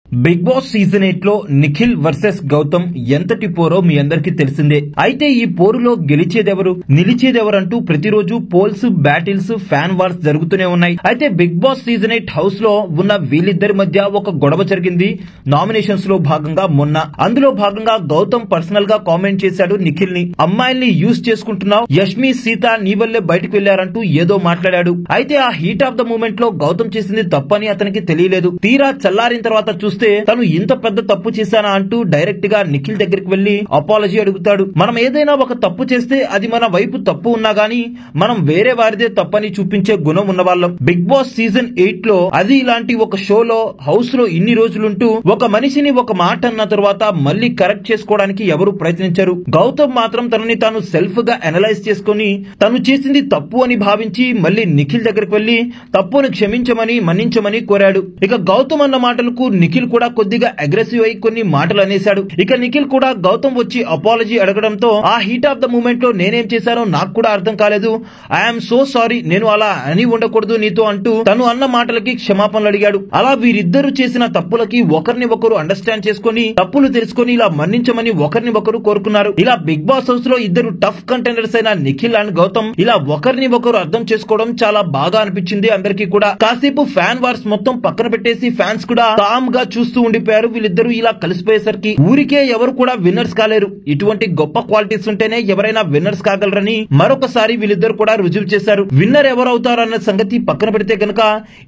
Big boss season 8 లో Nikhil versus Gautam ఎంతటి Porro మీ అందరికీ తెలిసిందే. అయితే ఈ పోరులో గెలిచేదెవరు నిలిచేదెవరంటూ ప్రతిరోజు పోల్స్, బ్యాటిల్స్, ఫ్యాన్ వార్స్ జరుగుతూనే ఉన్నాయి. అయితే బిగ్ బాస్ సీజన్ 8 హౌస్ లో ఉన్న వీళ్ళిద్దరి మధ్య ఒక గొడవ జరిగింది నామినేషన్స్ లో భాగంగా మొన్న. అందులో భాగంగా గౌతమ్ పర్సనల్ గా కామెంట్ చేశాడు నిఖిల్ ని. అమ్మాయిల్ని యూజ్ చేసుకుంటున్నావు, యష్మి, సీత నీ వల్లే బయటకు వెళ్లారంటూ ఏదో మాట్లాడాడు. అయితే ఆ హీట్ ఆఫ్ ద మూమెంట్ లో గౌతమ్ చేసింది తప్పని అతనికి తెలియలేదు. తీరా చల్లారిన తర్వాత చూస్తే తను ఇంత పెద్ద తప్పు చేశానా అంటూ డైరెక్ట్ గా నిఖిల్ దగ్గరికి వెళ్లి అపాలజీ అడుగుతాడు. మనం ఏదైనా ఒక తప్పు చేస్తే అది మన వైపు తప్పు ఉన్నా గానీ మనం వేరే వారిదే తప్పని చూపించే గుణం ఉన్నవాళ్ళం. బిగ్ బాస్ సీజన్ 8 లో అది ఇలాంటి ఒక షోలో హౌస్ లో ఇన్ని రోజులుంటూ ఒక మనిషిని ఒక మాట అన్న తర్వాత మళ్ళీ కరెక్ట్ చేసుకోవడానికి ఎవరు ప్రయత్నించరు. గౌతమ్ మాత్రం తనని తాను సెల్ఫ్ గా అనలైజ్ చేసుకుని తను చేసింది తప్పు అని భావించి మళ్ళీ నిఖిల్ దగ్గరికి వెళ్లి తప్పును క్షమించమని మన్నించమని కోరాడు. ఇక గౌతమ్ అన్న మాటలకు నిఖిల్ కూడా కొద్దిగా అగ్రెసివ్ అయి కొన్ని మాటలు అనేశాడు. ఇక నిఖిల్ కూడా గౌతమ్ వచ్చి అపాలజీ అడగడంతో ఆ హీట్ ఆఫ్ ద మూమెంట్ లో నేనేం చేశానో నాకు కూడా అర్థం కాలేదు, ఐఎమ్ సో సారీ, నేను అలా అని ఉండకూడదు నీతో అంటూ తను అన్న మాటలకి క్షమాపణలు అడిగాడు. అలా వీరిద్దరూ చేసిన తప్పులకి ఒకరిని ఒకరు అండర్స్టాండ్ చేసుకుని తప్పులు తెలుసుకుని ఇలా మన్నించమని ఒకరిని ఒకరు కోరుకున్నారు. ఇలా బిగ్ బాస్ హౌస్ లో ఇద్దరు టఫ్ కంటెండర్స్ అయిన నిఖిల్ అండ్ గౌతమ్ ఇలా ఒకరిని ఒకరు అర్థం చేసుకోవడం చాలా బాగా అనిపించింది అందరికీ కూడా. కాసేపు ఫ్యాన్ వార్స్ మొత్తం పక్కన పెట్టేసి ఫ్యాన్స్ కూడా కామ్ గా చూస్తూ ఉండిపోయారు. వీళ్ళిద్దరూ ఇలా కలిసిపోయేసరికి ఊరికే ఎవరు కూడా విన్నర్స్ కాలేరు. ఇటువంటి గొప్ప క్వాలిటీస్ ఉంటేనే ఎవరైనా విన్నర్స్ కాగలరని మరొకసారి వీళ్ళిద్దరు కూడా రుజువు చేశారు. విన్నర్ ఎవరవుతారు అన్న సంగతి పక్కన పెడితే గనక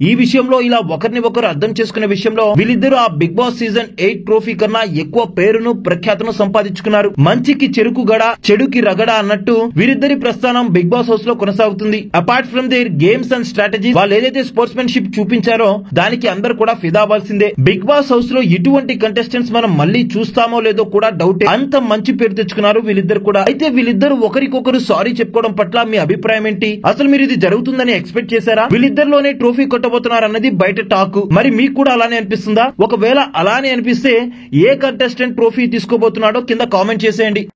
ఈ విషయంలో ఇలా ఒకరిని ఒకరు అర్థం చేసుకునే విషయంలో వీళ్ళిద్దరూ ఆ బిగ్ బాస్ సీజన్ 8 ట్రోఫీ కన్నా ఎక్కువ పేరును ప్రఖ్యాతను సంపాదించుకున్నారు. మంచికి చెరుకు గడ, చెడుకి రగడ అన్నట్టు వీరిద్దరి ప్రస్థానం బిగ్ బాస్ హౌస్ లో కొనసాగుతుంది. Apart from their games and strategy వాళ్ళు ఏదైతే స్పోర్ట్స్మెన్షిప్ చూపించారో దానికి అందరు కూడా ఫిదా అవ్వాల్సిందే. బిగ్ బాస్ హౌస్ లో ఇటువంటి కంటెస్టెంట్స్ మనం మళ్ళీ చూస్తామో లేదో కూడా డౌట్. అంత మంచి పేరు తెచ్చుకున్నారు వీళ్ళిద్దరు కూడా. అయితే వీళ్ళిద్దరు ఒకరికొకరు సారీ చెప్పుకోవడం పట్ల మీ అభిప్రాయం ఏంటి? అసలు మీరు ఇది జరుగుతుందని ఎక్స్పెక్ట్ చేశారా? వీళ్ళిద్దరిలోనే ట్రోఫీ కొట్టబోతున్నారు అన్నది బయట టాక్. మరి మీకు కూడా అలానే అనిపిస్తుందా? ఒకవేళ అలానే అనిపిస్తే ఏ కంటెస్టెంట్ ట్రోఫీ తీసుకోబోతున్నాడో కింద కామెంట్ చేసేయండి.